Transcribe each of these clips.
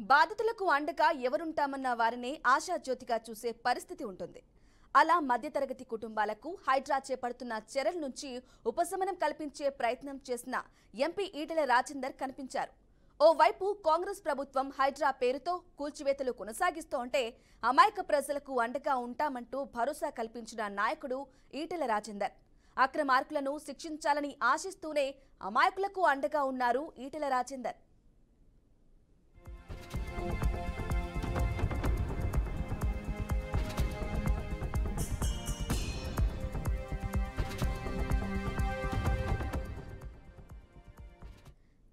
బాధితులకు అండగా ఎవరుంటామన్న వారిని ఆశాజ్యోతిగా చూసే పరిస్థితి ఉంటుంది. అలా మధ్యతరగతి కుటుంబాలకు హైడ్రా చేపడుతున్న చర్యల నుంచి ఉపశమనం కల్పించే ప్రయత్నం చేసిన ఎంపీ ఈటెల రాజేందర్ కనిపించారు. ఓవైపు కాంగ్రెస్ ప్రభుత్వం హైడ్రా పేరుతో కూల్చివేతలు కొనసాగిస్తోంటే అమాయక ప్రజలకు అండగా ఉంటామంటూ భరోసా కల్పించిన నాయకుడు ఈటెల రాజేందర్. అక్రమార్కులను శిక్షించాలని ఆశిస్తూనే అమాయకులకు అండగా ఉన్నారు ఈటెల రాజేందర్.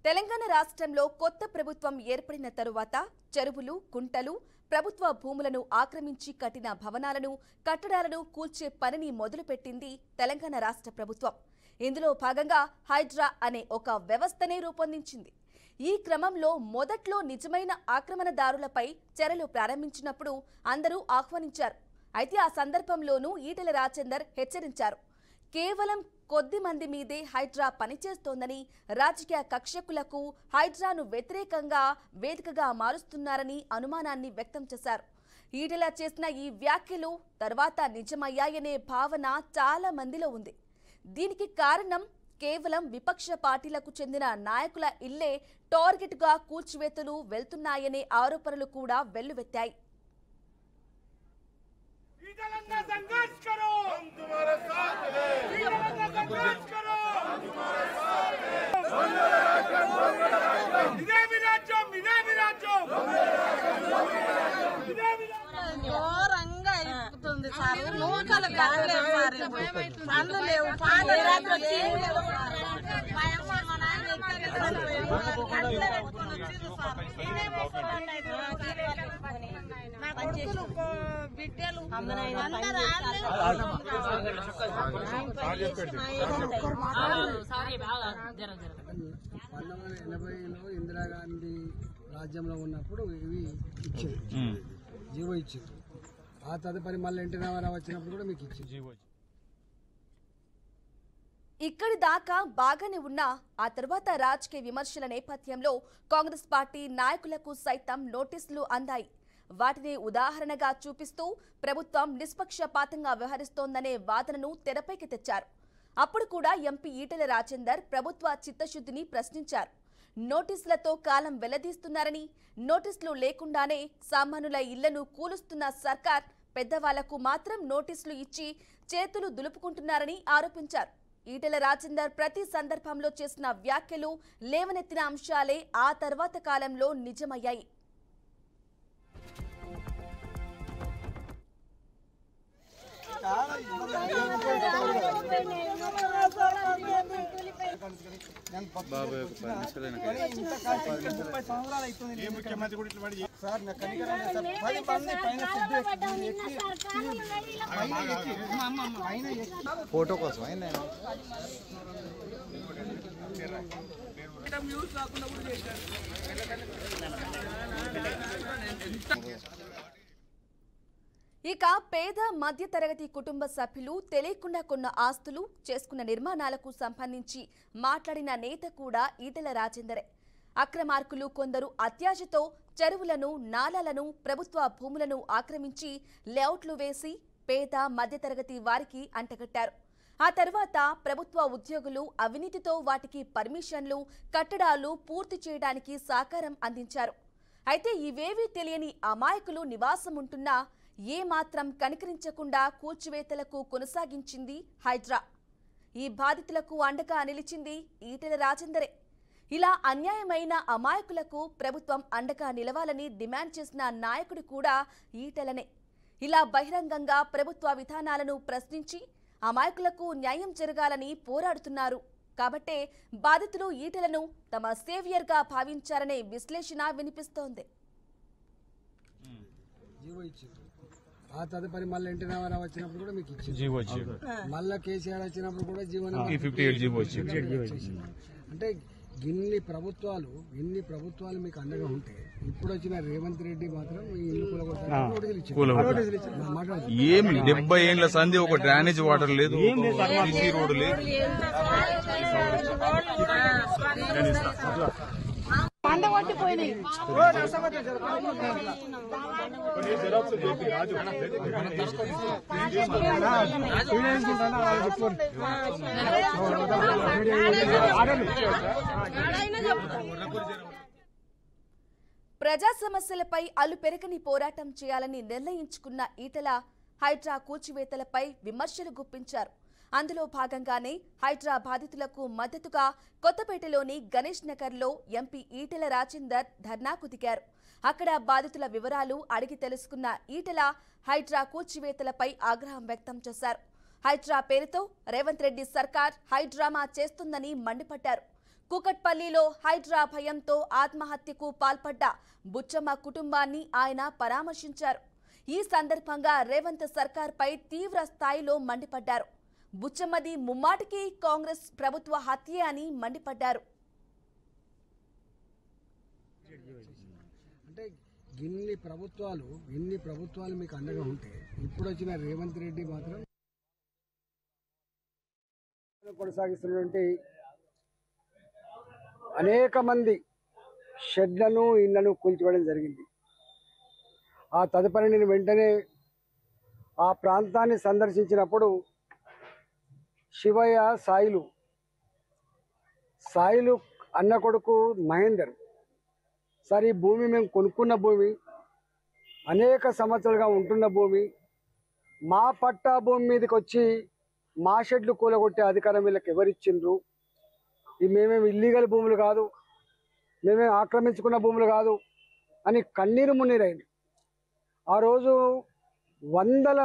తెలంగాణ రాష్ట్రంలో కొత్త ప్రభుత్వం ఏర్పడిన తరువాత చెరువులు, కుంటలు, ప్రభుత్వ భూములను ఆక్రమించి కట్టిన భవనాలను, కట్టడాలను కూల్చే పనిని మొదలుపెట్టింది తెలంగాణ రాష్ట్ర ప్రభుత్వం. ఇందులో భాగంగా హైడ్రా అనే ఒక వ్యవస్థనే రూపొందించింది. ఈ క్రమంలో మొదట్లో నిజమైన ఆక్రమణదారులపై చర్యలు ప్రారంభించినప్పుడు అందరూ ఆహ్వానించారు. అయితే ఆ సందర్భంలోనూ ఈటెల రాజేందర్ హెచ్చరించారు. కేవలం కొద్ది మంది మీదే హైడ్రా పనిచేస్తోందని, రాజకీయ కక్షకులకు హైడ్రాను వ్యతిరేకంగా వేదికగా మారుస్తున్నారని అనుమానాన్ని వ్యక్తం చేశారు. ఈటెల చేసిన ఈ వ్యాఖ్యలు తర్వాత నిజమయ్యాయనే భావన చాలా మందిలో ఉంది. దీనికి కారణం కేవలం విపక్ష పార్టీలకు చెందిన నాయకుల ఇల్లే టార్గెట్గా కూల్చివేతలు వెళ్తున్నాయనే ఆరోపణలు కూడా వెల్లువెత్తాయి. संघर्ष करो, हम तुम्हारे साथ हैं। संघर्ष करो, हम तुम्हारे साथ हैं। इधे भी राज्यों, इधे भी राज्यों, इधे भी ఘోరంగా అయిపోతుంది సార్. నూకలు కాలేదు సార్, పనులు లేవు, పాలు లేవు. మా అమ్మ మా నాన్న కట్ల పెట్టుకొని వచ్చింది సార్. నా కొడుకులు బిడ్డలు అందరూ ఇందిరాగాంధీ రాజ్యంలో ఉన్నప్పుడు ఇవి ఇచ్చింది, జీవో ఇచ్చింది. ఆ తదుపరి మళ్ళీ ఎన్టీ రామారావు వచ్చినప్పుడు కూడా మీకు ఇచ్చింది జీవో. ఇక్కడి దాకా బాగానే ఉన్నా ఆ తర్వాత రాజకీయ విమర్శల నేపథ్యంలో కాంగ్రెస్ పార్టీ నాయకులకు సైతం నోటీసులు అందాయి. వాటిని ఉదాహరణగా చూపిస్తూ ప్రభుత్వం నిష్పక్షపాతంగా వ్యవహరిస్తోందనే వాదనను తెరపైకి తెచ్చారు. అప్పుడు కూడా ఎంపీ ఈటెల రాజేందర్ ప్రభుత్వ చిత్తశుద్ధిని ప్రశ్నించారు. నోటీసులతో కాలం వెల్లదీస్తున్నారని, నోటీసులు లేకుండానే సామాన్యుల ఇళ్లను కూలుస్తున్న సర్కార్ పెద్దవాళ్లకు మాత్రం నోటీసులు ఇచ్చి చేతులు దులుపుకుంటున్నారని ఆరోపించారు. ఈటెల రాజేందర్ ప్రతి సందర్భంలో చేసిన వ్యాఖ్యలు, లేవనెత్తిన అంశాలే ఆ తర్వాత కాలంలో నిజమయ్యాయి. ఫోటో కోసం ఇక పేద మధ్యతరగతి కుటుంబ సభ్యులు తెలియకుండా కొన్న ఆస్తులు, చేసుకున్న నిర్మాణాలకు సంబంధించి మాట్లాడిన నేత కూడా ఈటెల రాజేందరే. అక్రమార్కులు కొందరు అత్యాశతో చెరువులను, నాలాలను, ప్రభుత్వ భూములను ఆక్రమించి లేఅవుట్లు వేసి పేద మధ్యతరగతి వారికి అంటగట్టారు. ఆ తర్వాత ప్రభుత్వ ఉద్యోగులు అవినీతితో వాటికి పర్మిషన్లు, కట్టడాలు పూర్తి చేయడానికి సహకారం అందించారు. అయితే ఇవేవీ తెలియని అమాయకులు నివాసం ఉంటున్నా ఏమాత్రం కనికరించకుండా కూల్చివేతలకు కొనసాగించింది హైడ్రా. ఈ బాధితులకు అండగా నిలిచింది ఈటెల రాజేందరే. ఇలా అన్యాయమైన అమాయకులకు ప్రభుత్వం అండగా నిలవాలని డిమాండ్ చేసిన నాయకుడు కూడా ఈటెలనే. ఇలా బహిరంగంగా ప్రభుత్వ విధానాలను ప్రశ్నించి అమాయకులకు న్యాయం జరగాలని పోరాడుతున్నారు. కాబట్టే బాధితులు ఈటెలను తమ సేవియర్గా భావించారనే విశ్లేషణ వినిపిస్తోంది. జీవో ఇచ్చింది. ఆ తదుపరి మళ్ళీ ఎన్టీ రామారావు వచ్చినప్పుడు కూడా మీకు ఇచ్చింది జీవో. మళ్ళా కేసీఆర్ వచ్చినప్పుడు కూడా జీవో. అంటే ఇన్ని ప్రభుత్వాలు మీకు అండగా ఉంటే ఇప్పుడు వచ్చిన రేవంత్ రెడ్డి మాత్రం ఈ ఇల్లు ఏమి 70 ఏళ్ల సంధి ఒక డ్రైనేజ్ వాటర్ లేదు, రోడ్డు లేదు. బండగొట్టిపోయినాయి. ప్రజా సమస్యలపై అలు పెరగని పోరాటం చేయాలని నిర్ణయించుకున్న ఈటెల హైడ్రా కూల్చివేతలపై విమర్శలు గుప్పించారు. అందులో భాగంగానే హైడ్రా బాధితులకు మద్దతుగా కొత్తపేటలోని గణేష్ నగర్లో ఎంపీ ఈటెల రాజేందర్ ధర్నాకు దిగారు. అక్కడ బాధితుల వివరాలు అడిగి తెలుసుకున్న ఈటెల హైడ్రా కూల్చివేతలపై ఆగ్రహం వ్యక్తం చేశారు. హైడ్రా పేరుతో రేవంత్ రెడ్డి సర్కార్ హైడ్రామా చేస్తుందని మండిపడ్డారు. కూకట్పల్లిలో హైడ్రా భయంతో ఆత్మహత్యకు పాల్పడ్డ బుచ్చమ్మ కుటుంబాన్ని ఆయన పరామర్శించారు. ఈ సందర్భంగా రేవంత్ సర్కార్పై తీవ్ర స్థాయిలో మండిపడ్డారు. బుచ్చమ్మది ముమ్మాటికి కాంగ్రెస్ ప్రభుత్వ హత్యే అని మండిపడ్డారు. అంటే ఇన్ని ప్రభుత్వాలు మీకు అండగా ఉంటే ఇప్పుడు వచ్చిన రేవంత్ రెడ్డి మాత్రం కొనసాగిస్తున్నటువంటి అనేక మంది షెడ్లను ఇళ్లను కూల్చివేయడం జరిగింది. ఆ తదుపరి నేను వెంటనే ఆ ప్రాంతాన్ని సందర్శించినప్పుడు శివయ్య సాయిలు అన్న కొడుకు మహేందర్, సార్ ఈ భూమి మేము కొనుక్కున్న భూమి, అనేక సంవత్సరాలుగా ఉంటున్న భూమి, మా పట్టా భూమి మీదకి వచ్చి మా షెడ్లు కూలగొట్టే అధికారం వీళ్ళకి ఎవరిచ్చిండ్రు, మేమేమి ఇల్లీగల్ భూములు కాదు, మేమేమి ఆక్రమించుకున్న భూములు కాదు అని కన్నీరు మున్నీరైంది. ఆ రోజు వందల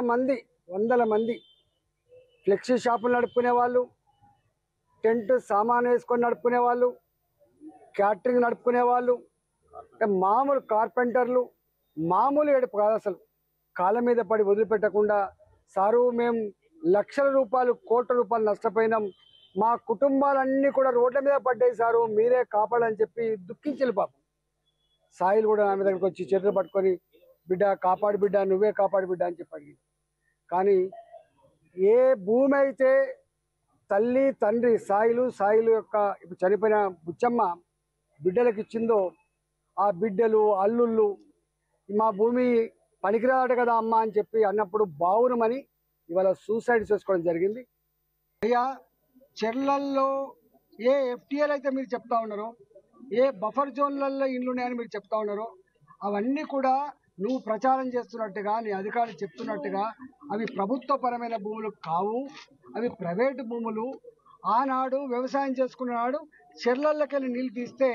మంది ఫ్లెక్సీ షాపులు నడుపుకునే వాళ్ళు, టెంట్ సామాన్ వేసుకొని నడుపుకునే వాళ్ళు, క్యాటరింగ్ నడుపుకునే వాళ్ళు, మామూలు కార్పెంటర్లు, మామూలు ఏడుపు కాదు అసలు, కాళ్ళ మీద పడి వదిలిపెట్టకుండా సారు మేము లక్షల రూపాయలు కోట్ల రూపాయలు నష్టపోయినాం, మా కుటుంబాలన్నీ కూడా రోడ్ల మీద పడ్డాయి సారు, మీరే కాపాడని చెప్పి దుఃఖించిన పాపం. సాయిలు కూడా ఆమె దగ్గరికి వచ్చి చేతులు పట్టుకొని బిడ్డ కాపాడు బిడ్డ, నువ్వే కాపాడు బిడ్డ అని చెప్పి అడిగింది. కానీ ఏ భూమి అయితే తల్లి తండ్రి సాయిలు యొక్క ఇప్పుడు చనిపోయిన బుచ్చమ్మ బిడ్డలకు ఇచ్చిందో ఆ బిడ్డలు అల్లుళ్ళు మా భూమి పనికిరాదట కదా అమ్మ అని చెప్పి అన్నప్పుడు బావునమని ఇవాళ సూసైడ్ చేసుకోవడం జరిగింది. అయ్యా చెర్లల్లో ఏ ఎఫ్టీఎల్ అయితే మీరు చెప్తా ఉన్నారో, ఏ బఫర్ జోన్లలో ఇండ్లు ఉన్నాయని మీరు చెప్తా ఉన్నారో, అవన్నీ కూడా నువ్వు ప్రచారం చేస్తున్నట్టుగా నీ అధికారులు చెప్తున్నట్టుగా అవి ప్రభుత్వపరమైన భూములు కావు, అవి ప్రైవేటు భూములు. ఆనాడు వ్యవసాయం చేసుకునేవాడు చెర్లల్లోకెళ్ళి నీళ్ళు తీస్తే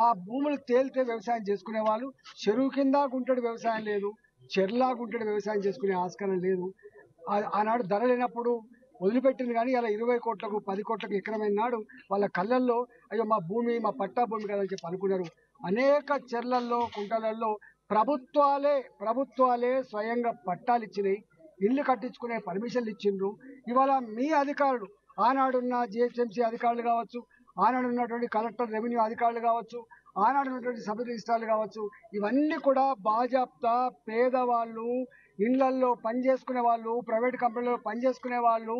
ఆ భూములు తేలితే వ్యవసాయం చేసుకునేవాళ్ళు. చెరువు కింద గుంటడి వ్యవసాయం లేదు, చెర్లా గుంటడి వ్యవసాయం చేసుకునే ఆస్కారం లేదు. ఆనాడు ధర లేనప్పుడు వదిలిపెట్టింది. కానీ ఇలా 20 కోట్లకు 10 కోట్లకు ఎకరమైన నాడు వాళ్ళ కళ్ళల్లో అయ్యో మా భూమి మా పట్టా భూమి కదని చెప్పి అనుకున్నారు. అనేక చెర్లల్లో కుంటలల్లో ప్రభుత్వాలే స్వయంగా పట్టాలు ఇచ్చినాయి, ఇల్లు కట్టించుకునే పర్మిషన్లు ఇచ్చిండ్రు. ఇవాళ మీ అధికారులు, ఆనాడున్న జిహెచ్ఎంసీ అధికారులు కావచ్చు, ఆనాడు ఉన్నటువంటి కలెక్టర్ రెవెన్యూ అధికారులు కావచ్చు, ఆనాడు ఉన్నటువంటి సబ్ రిజిస్ట్రార్లు కావచ్చు, ఇవన్నీ కూడా బాజాప్తా పేదవాళ్ళు, ఇళ్లల్లో పనిచేసుకునే వాళ్ళు, ప్రైవేట్ కంపెనీలో పనిచేసుకునే వాళ్ళు,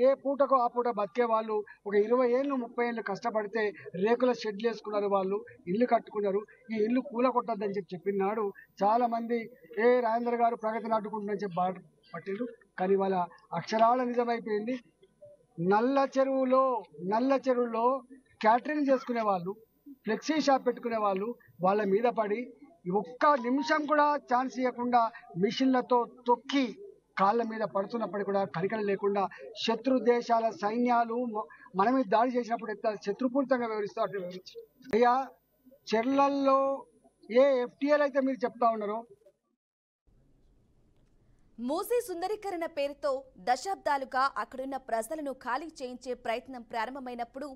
ఏ పూటకో ఆ పూట బతికే వాళ్ళు, ఒక 20 ఏళ్ళు 30 ఏళ్ళు కష్టపడితే రేకుల షెడ్లు వేసుకున్నారు, వాళ్ళు ఇల్లు కట్టుకున్నారు. ఈ ఇల్లు కూలగొట్టద్దని చెప్పినాడు చాలా మంది రాజేంద్ర గారు ప్రగతిని అడ్డుకుంటుందని చెప్పి పట్టిండ్రు. కానీ వాళ్ళ అక్షరాల నిజమైపోయింది. నల్ల చెరువులో క్యాటరింగ్ చేసుకునే వాళ్ళు, ఫ్లెక్సీ షాప్ పెట్టుకునే వాళ్ళు వాళ్ళ మీద పడి ఒక్క నిమిషం కూడా ఛాన్స్ ఇవ్వకుండా మిషన్లతో తొక్కి కాళ్ళ మీద పడుతున్నప్పటికీ కూడా కనికరం లేకుండా శత్రు దేశాల సైన్యాలు మన మీద దాడి చేసినప్పుడు ఎంత శత్రుపూరితంగా వివరిస్తూ అట్లా వివరించారు. అయ్యా చెర్లల్లో ఏ ఎఫ్టీఎల్ అయితే మీరు చెప్తా ఉన్నారో, మూసీ సుందరీకరణ పేరుతో దశాబ్దాలుగా అక్కడున్న ప్రజలను ఖాళీ చేయించే ప్రయత్నం ప్రారంభమైనప్పుడు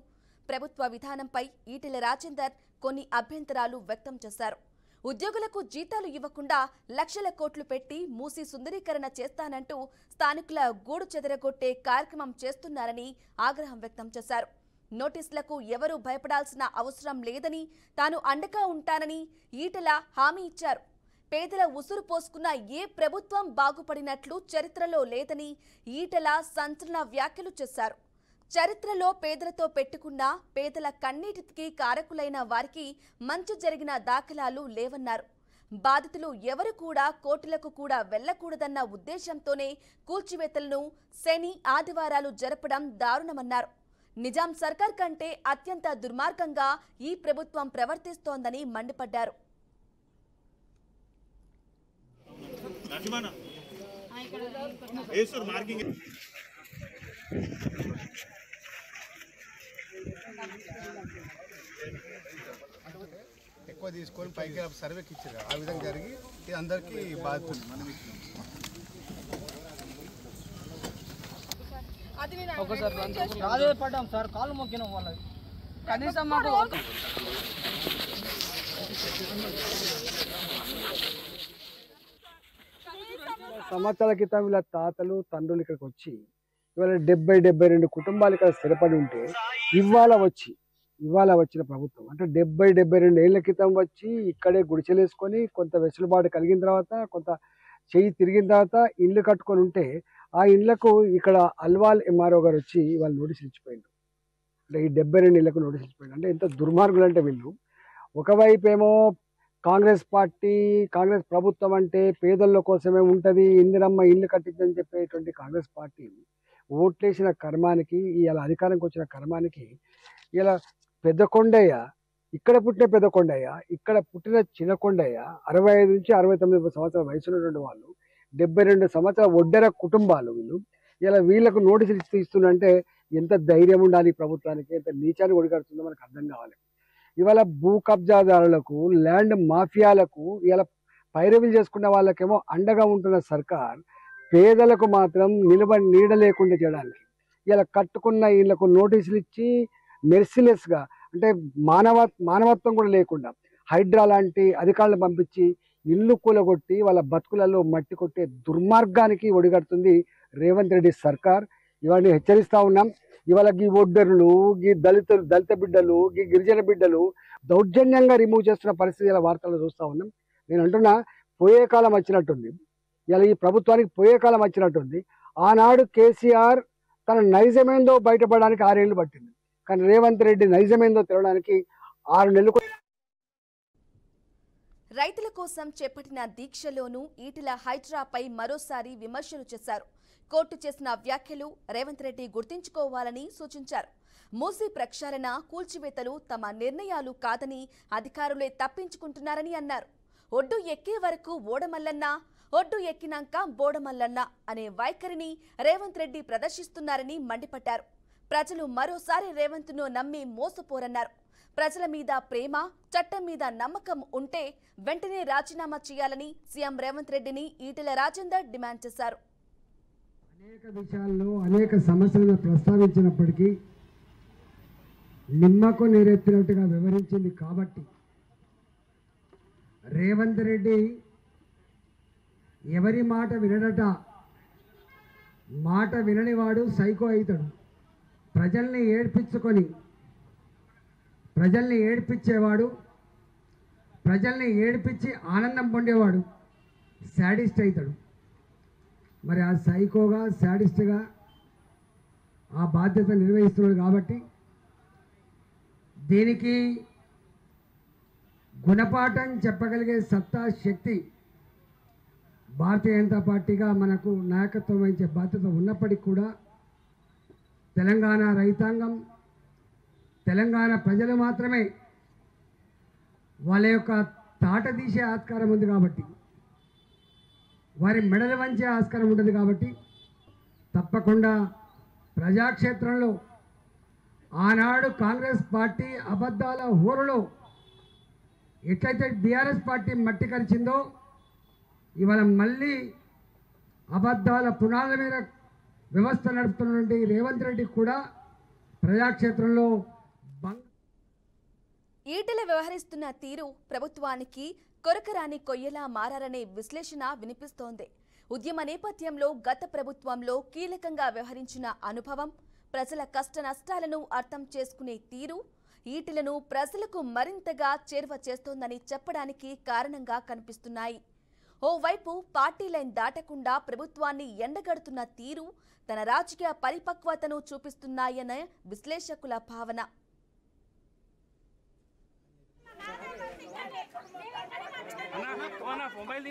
ప్రభుత్వ విధానంపై ఈటెల రాజేందర్ కొన్ని అభ్యంతరాలు వ్యక్తం చేశారు. ఉద్యోగులకు జీతాలు ఇవ్వకుండా లక్షల కోట్లు పెట్టి మూసీ సుందరీకరణ చేస్తానంటూ స్థానికుల గూడు చెదరగొట్టే కార్యక్రమం చేస్తున్నారని ఆగ్రహం వ్యక్తం చేశారు. నోటీసులకు ఎవరూ భయపడాల్సిన అవసరం లేదని, తాను అండగా ఉంటానని ఈటెల హామీ ఇచ్చారు. పేదల ఉసురు పోసుకున్న ఏ ప్రభుత్వం బాగుపడినట్లు చరిత్రలో లేదని ఈటెల సంచలన వ్యాఖ్యలు చేశారు. చరిత్రలో పేదలతో పెట్టుకున్న పేదల కన్నీటికి కారకులైన వారికి మంచి జరిగిన దాఖలాలు లేవన్నారు. బాధితులు ఎవరు కూడా కోర్టులకు కూడా వెళ్లకూడదన్న ఉద్దేశంతోనే కూల్చివేతలను శని ఆదివారాలు జరపడం దారుణమన్నారు. నిజాం సర్కార్ కంటే అత్యంత దుర్మార్గంగా ఈ ప్రభుత్వం ప్రవర్తిస్తోందని మండిపడ్డారు. ఎక్కువ తీసుకొని పైకి సర్వేకి ఇచ్చారు ఆ విధంగా జరిగి ఇది అందరికీ బాధితుంది. అదే పడ్డాం సార్, కాళ్ళు మొక్కినాం వాళ్ళకి. కనీసం మాకు సంవత్సరాల క్రితం వీళ్ళ తాతలు తండ్రులు ఇక్కడికి వచ్చి ఇవాళ 70-72 కుటుంబాలు ఇక్కడ స్థిరపడి ఉంటే ఇవాళ వచ్చిన ప్రభుత్వం అంటే 70-72 ఏళ్ల క్రితం వచ్చి ఇక్కడే గుడిచెలేసుకొని కొంత వెసులుబాటు కలిగిన తర్వాత కొంత చెయ్యి తిరిగిన తర్వాత ఇల్లు కట్టుకొని ఉంటే ఆ ఇళ్లకు ఇక్కడ అల్వాల్ ఎంఆర్ఓ గారు వచ్చి వాళ్ళు నోటీసులు ఇచ్చిపోయింది. అంటే ఈ 72 ఇళ్లకు నోటీసులు ఇచ్చిపోయింది. అంటే ఎంత దుర్మార్గులు అంటే వీళ్ళు. ఒకవైపు ఏమో కాంగ్రెస్ ప్రభుత్వం అంటే పేదల కోసమే ఉంటుంది, ఇందిరమ్మ ఇల్లు కట్టిందని చెప్పేటువంటి కాంగ్రెస్ పార్టీ ఓట్లేసిన కర్మానికి ఇలా అధికారంకి వచ్చిన కర్మానికి ఇలా పెద్దకొండయ్య, ఇక్కడ పుట్టిన పెద్దకొండయ్య, ఇక్కడ పుట్టిన చిన్నకొండయ్య 65 నుంచి 69 సంవత్సరాల వయసు ఉన్నటువంటి వాళ్ళు 72 సంవత్సరాల ఒడ్డెర కుటుంబాలు వీళ్ళు ఇలా వీళ్ళకు నోటీసులు ఇస్తుందంటే ఎంత ధైర్యం ఉండాలి ప్రభుత్వానికి, ఎంత నీచాన్ని ఒడిగడుతుందో మనకు అర్థం కావాలి. ఇవాళ భూ కబ్జాదారులకు ల్యాండ్ మాఫియాలకు ఇలా పైరవీలు చేసుకున్న వాళ్ళకేమో అండగా ఉంటున్న సర్కార్ పేదలకు మాత్రం నీడ లేకుండా చేయడానికి ఇలా కట్టుకున్న వీళ్ళకు నోటీసులు ఇచ్చి మెర్సిలెస్గా అంటే మానవత్వం కూడా లేకుండా హైడ్రా లాంటి అధికారులను పంపించి ఇల్లు కూలగొట్టి వాళ్ళ బతుకులలో మట్టి కొట్టే దుర్మార్గానికి ఒడిగడుతుంది రేవంత్ రెడ్డి సర్కార్. ఇవన్నీ హెచ్చరిస్తూ ఉన్నాం. ఇవాళ ఈ ఒడ్డరులు, ఈ దళిత బిడ్డలు, ఈ గిరిజన బిడ్డలు దౌర్జన్యంగా రిమూవ్ చేస్తున్న పరిస్థితి ఇలా వార్తల్లో చూస్తూ ఉన్నాం. నేను అంటున్నా పోయే కాలం వచ్చినట్టుంది. ఇలా ఈ ప్రభుత్వానికి పోయే కాలం వచ్చినట్టుంది. ఆనాడు కేసీఆర్ తన నైజమేందో బయటపడడానికి 6 ఏళ్ళు పట్టింది. కానీ రేవంత్ రెడ్డి నైజమేందో తెలవడానికి 6 నెలలు. రైతుల కోసం చేపట్టిన దీక్షలోనూ ఈటెల హైడ్రాపై మరోసారి విమర్శలు చేశారు. కోర్టు చేసిన వ్యాఖ్యలు రేవంత్ రెడ్డి గుర్తుంచుకోవాలని సూచించారు. మూసీ ప్రక్షాళన, కూల్చివేతలు తమ నిర్ణయాలు కాదని అధికారులే తప్పించుకుంటున్నారని అన్నారు. ఒడ్డు ఎక్కే వరకు ఓడమల్లన్న, ఒడ్డు ఎక్కినాక బోడమల్లన్న అనే వైఖరిని రేవంత్ రెడ్డి ప్రదర్శిస్తున్నారని మండిపడ్డారు. ప్రజలు మరోసారి రేవంత్ను నమ్మి మోసపోరన్నారు. ప్రజల మీద ప్రేమ, చట్టం మీద నమ్మకం ఉంటే వెంటనే రాజీనామా చేయాలని సీఎం రేవంత్ రెడ్డిని ఈటెల రాజేందర్ డిమాండ్ చేశారు. అనేక విషయాల్లో అనేక సమస్యలను ప్రస్తావించినప్పటికీ నిమ్మకు నీరెత్తినట్టుగా వివరించింది కాబట్టి రేవంత్ రెడ్డి ఎవరి మాట వినడట, మాట విననివాడు సైకో అవుతాడు. ప్రజల్ని ఏడ్పించేవాడు, ప్రజల్ని ఏడ్పించి ఆనందం పొందేవాడు శాడిస్ట్ అవుతాడు. మరి ఆ సైకోగా శాడిస్ట్గా ఆ బాధ్యత నిర్వహిస్తున్నాడు కాబట్టి దీనికి గుణపాఠం చెప్పగలిగే సత్తా, శక్తి భారతీయ జనతా పార్టీగా మనకు నాయకత్వం వహించే బాధ్యత ఉన్నప్పటికీ కూడా తెలంగాణ రైతాంగం, తెలంగాణ ప్రజలు మాత్రమే వాళ్ళ యొక్క తాట తీసే ఆస్కారం ఉంది కాబట్టి, వారి మెడలు వంచే ఆస్కారం ఉంటుంది కాబట్టి తప్పకుండా ప్రజాక్షేత్రంలో ఆనాడు కాంగ్రెస్ పార్టీ అబద్ధాల హోరులో ఎట్లయితే బీఆర్ఎస్ పార్టీ మట్టి కరిచిందో ఇవాళ మళ్ళీ అబద్ధాల పునాదుల మీద వ్యవస్థ నడుపుతున్నటువంటి రేవంత్ రెడ్డి కూడా ప్రజాక్షేత్రంలో ఈటెల వ్యవహరిస్తున్న తీరు ప్రభుత్వానికి కొరకరాని కొయ్యలా మారారనే విశ్లేషణ వినిపిస్తోంది. ఉద్యమ నేపథ్యంలో గత ప్రభుత్వంలో కీలకంగా వ్యవహరించిన అనుభవం, ప్రజల కష్ట నష్టాలను అర్థం చేసుకునే తీరు ఈటెలను ప్రజలకు మరింతగా చేరువ చేస్తోందని చెప్పడానికి కారణంగా కనిపిస్తున్నాయి. ఓవైపు పార్టీ లైన్ దాటకుండా ప్రభుత్వాన్ని ఎండగడుతున్న తీరు తన రాజకీయ పరిపక్వతను చూపిస్తున్నాయనే విశ్లేషకుల భావన. మొబైల్